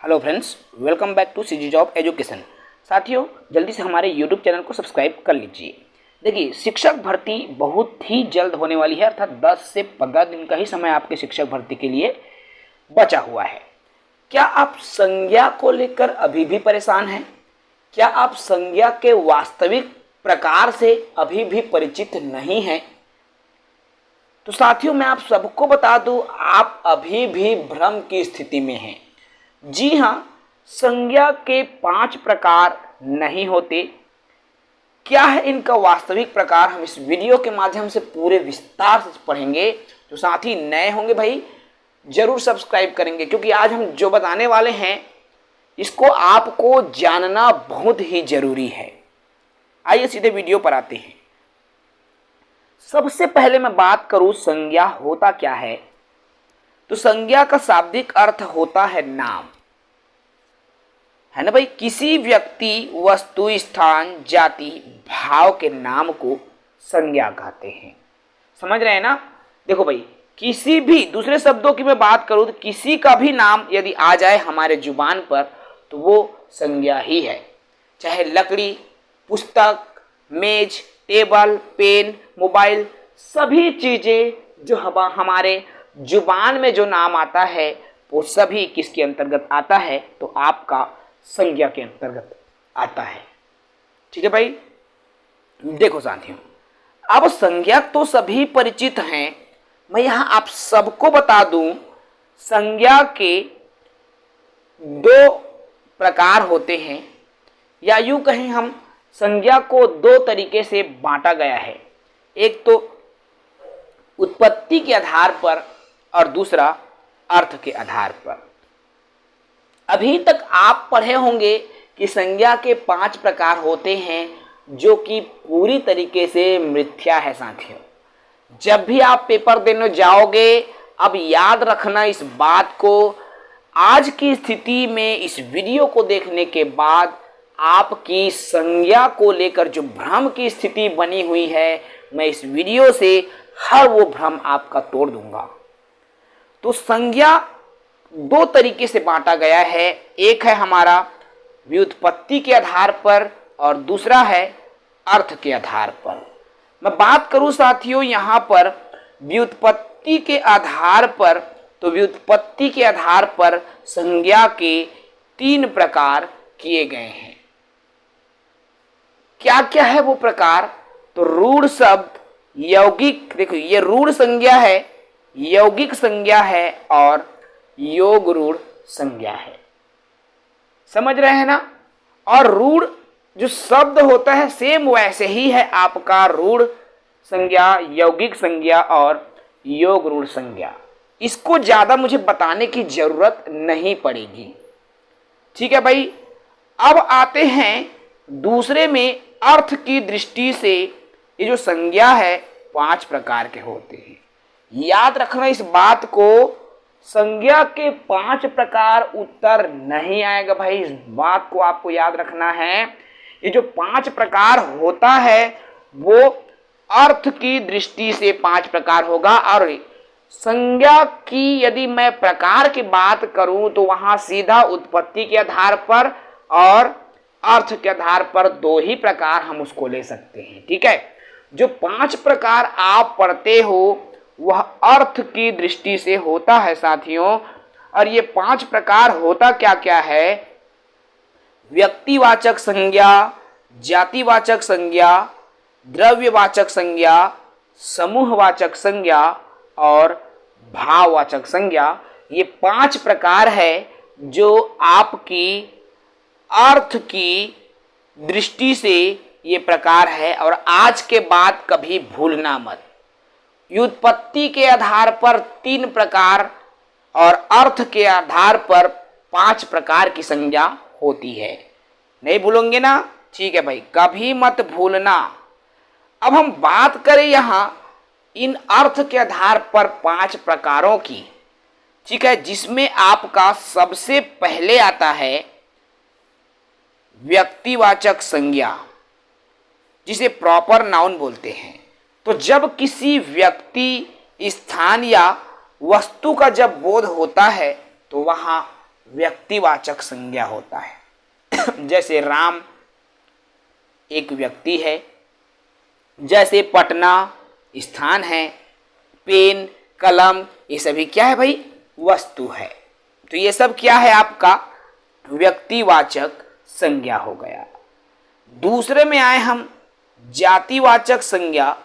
Hello friends, welcome back to CG job education. साथियों, जल्दी से हमारे यूट्यूब चैनल को सब्सक्राइब कर लीजिए। देखिए, शिक्षक भर्ती बहुत ही जल्द होने वाली है, अर्थात 10 से 15 दिन का ही समय आपके शिक्षक भर्ती के लिए बचा हुआ है। क्या आप संज्ञा को लेकर अभी भी परेशान हैं? क्या आप संज्ञा के वास्तविक प्रकार से अभी भी परिचित नहीं हैं? तो साथियों, मैं आप सबको बता दूं, आप अभी भी भ्रम की स्थिति में हैं। जी हाँ, संज्ञा के 5 प्रकार नहीं होते। क्या है इनका वास्तविक प्रकार, हम इस वीडियो के माध्यम से पूरे विस्तार से पढ़ेंगे। तो साथी नए होंगे भाई, जरूर सब्सक्राइब करेंगे, क्योंकि आज हम जो बताने वाले हैं इसको आपको जानना बहुत ही जरूरी है। आइए सीधे वीडियो पर आते हैं। सबसे पहले मैं बात करूं संज्ञा होता क्या है, तो संज्ञा का शाब्दिक अर्थ होता है नाम, है ना भाई। किसी व्यक्ति, वस्तु, स्थान, जाति, भाव के नाम को संज्ञा कहते हैं। समझ रहे हैं ना? देखो भाई, किसी भी, दूसरे शब्दों की मैं बात करूं तो किसी का भी नाम यदि आ जाए हमारे जुबान पर तो वो संज्ञा ही है। चाहे लकड़ी, पुस्तक, मेज, टेबल, पेन, मोबाइल, सभी चीजें जो हमारे जुबान में जो नाम आता है वो सभी किसके अंतर्गत आता है, तो आपका संज्ञा के अंतर्गत आता है। ठीक है भाई। देखो साथियों, अब संज्ञा तो सभी परिचित हैं। मैं यहां आप सबको बता दूं, संज्ञा के 2 प्रकार होते हैं, या यूं कहें हम संज्ञा को 2 तरीके से बांटा गया है। एक तो उत्पत्ति के आधार पर और दूसरा अर्थ के आधार पर। अभी तक आप पढ़े होंगे कि संज्ञा के 5 प्रकार होते हैं, जो कि पूरी तरीके से मिथ्या है साथियों। जब भी आप पेपर देने जाओगे, अब याद रखना इस बात को, आज की स्थिति में इस वीडियो को देखने के बाद आपकी संज्ञा को लेकर जो भ्रम की स्थिति बनी हुई है, मैं इस वीडियो से हर वो भ्रम आपका तोड़ दूंगा। तो संज्ञा 2 तरीके से बांटा गया है। एक है हमारा व्युत्पत्ति के आधार पर और दूसरा है अर्थ के आधार पर। मैं बात करूं साथियों यहां पर व्युत्पत्ति के आधार पर, तो व्युत्पत्ति के आधार पर संज्ञा के 3 प्रकार किए गए हैं। क्या क्या है वो प्रकार? तो रूढ़ शब्द, यौगिक, देखो ये रूढ़ संज्ञा है, यौगिक संज्ञा है और योग रूढ़ संज्ञा है। समझ रहे हैं ना? और रूढ़ जो शब्द होता है सेम वैसे ही है आपका रूढ़ संज्ञा, यौगिक संज्ञा और योग रूढ़ संज्ञा। इसको ज्यादा मुझे बताने की जरूरत नहीं पड़ेगी। ठीक है भाई। अब आते हैं दूसरे में, अर्थ की दृष्टि से ये जो संज्ञा है 5 प्रकार के होते हैं। याद रखना इस बात को, संज्ञा के 5 प्रकार उत्तर नहीं आएगा भाई, इस बात को आपको याद रखना है। ये जो 5 प्रकार होता है वो अर्थ की दृष्टि से 5 प्रकार होगा, और संज्ञा की यदि मैं प्रकार की बात करूं तो वहां सीधा उत्पत्ति के आधार पर और अर्थ के आधार पर 2 ही प्रकार हम उसको ले सकते हैं। ठीक है। जो 5 प्रकार आप पढ़ते हो वह अर्थ की दृष्टि से होता है साथियों। और ये 5 प्रकार होता क्या क्या है? व्यक्तिवाचक संज्ञा, जातिवाचक संज्ञा, द्रव्यवाचक संज्ञा, समूहवाचक संज्ञा और भाववाचक संज्ञा। ये 5 प्रकार है जो आपकी अर्थ की दृष्टि से ये प्रकार है, और आज के बाद कभी भूलना मत। व्युत्पत्ति के आधार पर 3 प्रकार और अर्थ के आधार पर 5 प्रकार की संज्ञा होती है। नहीं भूलोगे ना? ठीक है भाई, कभी मत भूलना। अब हम बात करें यहां इन अर्थ के आधार पर 5 प्रकारों की। ठीक है, जिसमें आपका सबसे पहले आता है व्यक्तिवाचक संज्ञा, जिसे प्रॉपर नाउन बोलते हैं। तो जब किसी व्यक्ति, स्थान या वस्तु का जब बोध होता है तो वहां व्यक्तिवाचक संज्ञा होता है। जैसे राम एक व्यक्ति है, जैसे पटना स्थान है, पेन कलम ये सभी क्या है भाई, वस्तु है। तो ये सब क्या है, आपका व्यक्तिवाचक संज्ञा हो गया। दूसरे में आए हम जातिवाचक संज्ञा,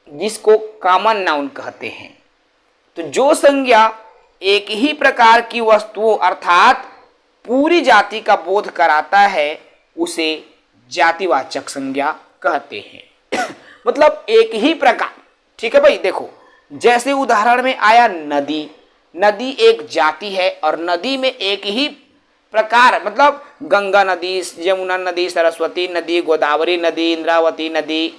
जिसको कॉमन नाउन कहते हैं। तो जो संज्ञा एक ही प्रकार की वस्तुओं अर्थात पूरी जाति का बोध कराता है उसे जातिवाचक संज्ञा कहते हैं। मतलब एक ही प्रकार, ठीक है भाई। देखो जैसे उदाहरण में आया नदी, नदी एक जाति है और नदी में एक ही प्रकार, मतलब गंगा नदी, यमुना नदी, सरस्वती नदी, गोदावरी नदी, इंद्रावती नदी,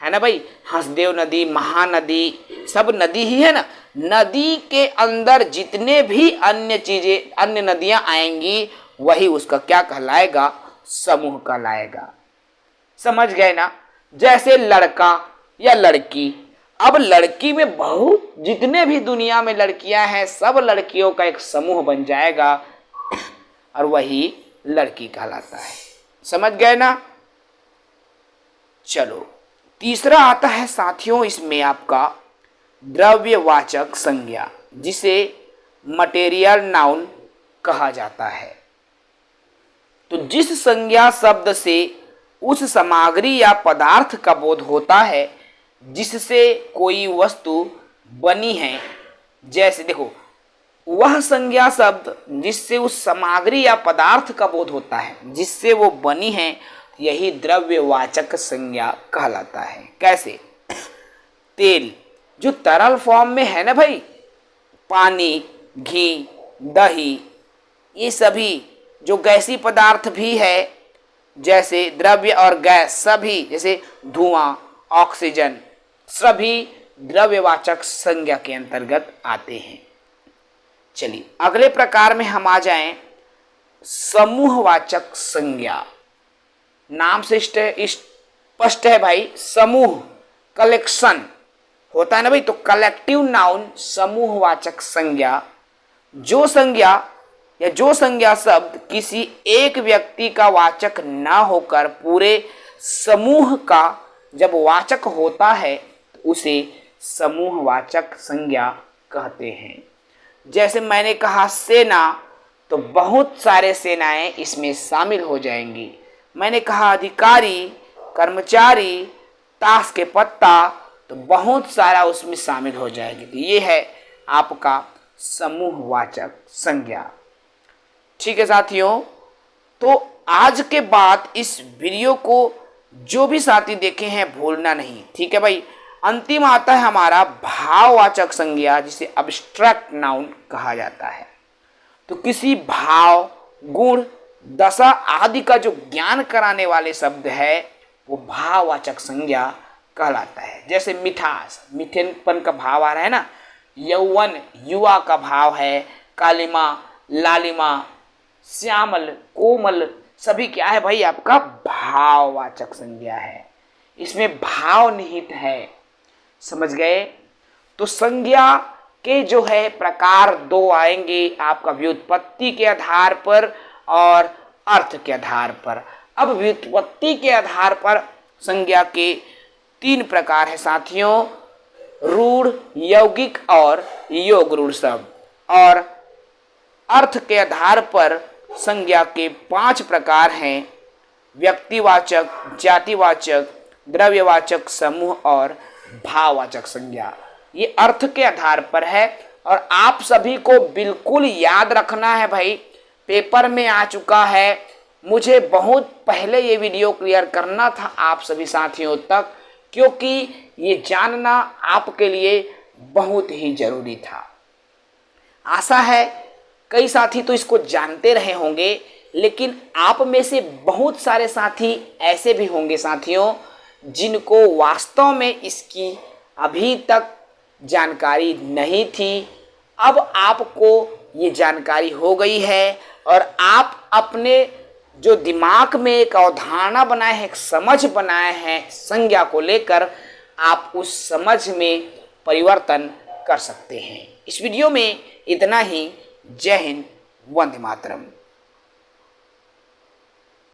है ना भाई, हंसदेव नदी, महानदी, सब नदी ही है ना। नदी के अंदर जितने भी अन्य चीजें, अन्य नदियां आएंगी वही उसका क्या कहलाएगा, समूह कहलाएगा। समझ गए ना। जैसे लड़का या लड़की, अब लड़की में बहुत जितने भी दुनिया में लड़कियां हैं सब लड़कियों का एक समूह बन जाएगा और वही लड़की कहलाता है। समझ गए ना। चलो तीसरा आता है साथियों इसमें आपका द्रव्यवाचक संज्ञा, जिसे मटेरियल नाउन कहा जाता है। तो जिस संज्ञा शब्द से उस सामग्री या पदार्थ का बोध होता है जिससे कोई वस्तु बनी है। जैसे देखो, वह संज्ञा शब्द जिससे उस सामग्री या पदार्थ का बोध होता है जिससे वो बनी है, यही द्रव्यवाचक संज्ञा कहलाता है। कैसे, तेल जो तरल फॉर्म में है ना भाई, पानी, घी, दही, ये सभी जो गैसी पदार्थ भी है, जैसे द्रव्य और गैस सभी, जैसे धुआं, ऑक्सीजन, सभी द्रव्यवाचक संज्ञा के अंतर्गत आते हैं। चलिए अगले प्रकार में हम आ जाएं, समूहवाचक संज्ञा। नाम से स्पष्ट है भाई, समूह, कलेक्शन होता है ना भाई, तो कलेक्टिव नाउन समूहवाचक संज्ञा। जो संज्ञा या जो संज्ञा शब्द किसी एक व्यक्ति का वाचक न होकर पूरे समूह का जब वाचक होता है तो उसे समूहवाचक संज्ञा कहते हैं। जैसे मैंने कहा सेना, तो बहुत सारे सेनाएं इसमें शामिल हो जाएंगी। मैंने कहा अधिकारी, कर्मचारी, ताश के पत्ता, तो बहुत सारा उसमें शामिल हो जाएगी। तो ये है आपका समूहवाचक संज्ञा। ठीक है साथियों, तो आज के बाद इस वीडियो को जो भी साथी देखे हैं भूलना नहीं, ठीक है भाई। अंतिम आता है हमारा भाववाचक संज्ञा, जिसे अब्स्ट्रैक्ट नाउन कहा जाता है। तो किसी भाव, गुण, दशा आदि का जो ज्ञान कराने वाले शब्द है वो भाववाचक संज्ञा कहलाता है। जैसे मिठास, मीठेपन का भाव आ रहा है ना, यौवन, युवा का भाव है, कालिमा, लालिमा, श्यामल, कोमल, सभी क्या है भाई, आपका भाववाचक संज्ञा है। इसमें भाव निहित है। समझ गए। तो संज्ञा के जो है प्रकार दो आएंगे, आपका व्युत्पत्ति के आधार पर और अर्थ के आधार पर। अब व्युत्पत्ति के आधार पर संज्ञा के तीन प्रकार है साथियों, रूढ़, यौगिक और योग रूढ़ शब्द। और अर्थ के आधार पर संज्ञा के 5 प्रकार हैं, व्यक्तिवाचक, जातिवाचक, द्रव्यवाचक समूह और भाववाचक संज्ञा। ये अर्थ के आधार पर है और आप सभी को बिल्कुल याद रखना है भाई, पेपर में आ चुका है। मुझे बहुत पहले ये वीडियो क्लियर करना था आप सभी साथियों तक, क्योंकि ये जानना आपके लिए बहुत ही जरूरी था। आशा है कई साथी तो इसको जानते रहे होंगे, लेकिन आप में से बहुत सारे साथी ऐसे भी होंगे साथियों जिनको वास्तव में इसकी अभी तक जानकारी नहीं थी। अब आपको ये जानकारी हो गई है और आप अपने जो दिमाग में एक अवधारणा बनाए हैं, एक समझ बनाए हैं संज्ञा को लेकर, आप उस समझ में परिवर्तन कर सकते हैं। इस वीडियो में इतना ही। जय हिंद, वंदे मातरम।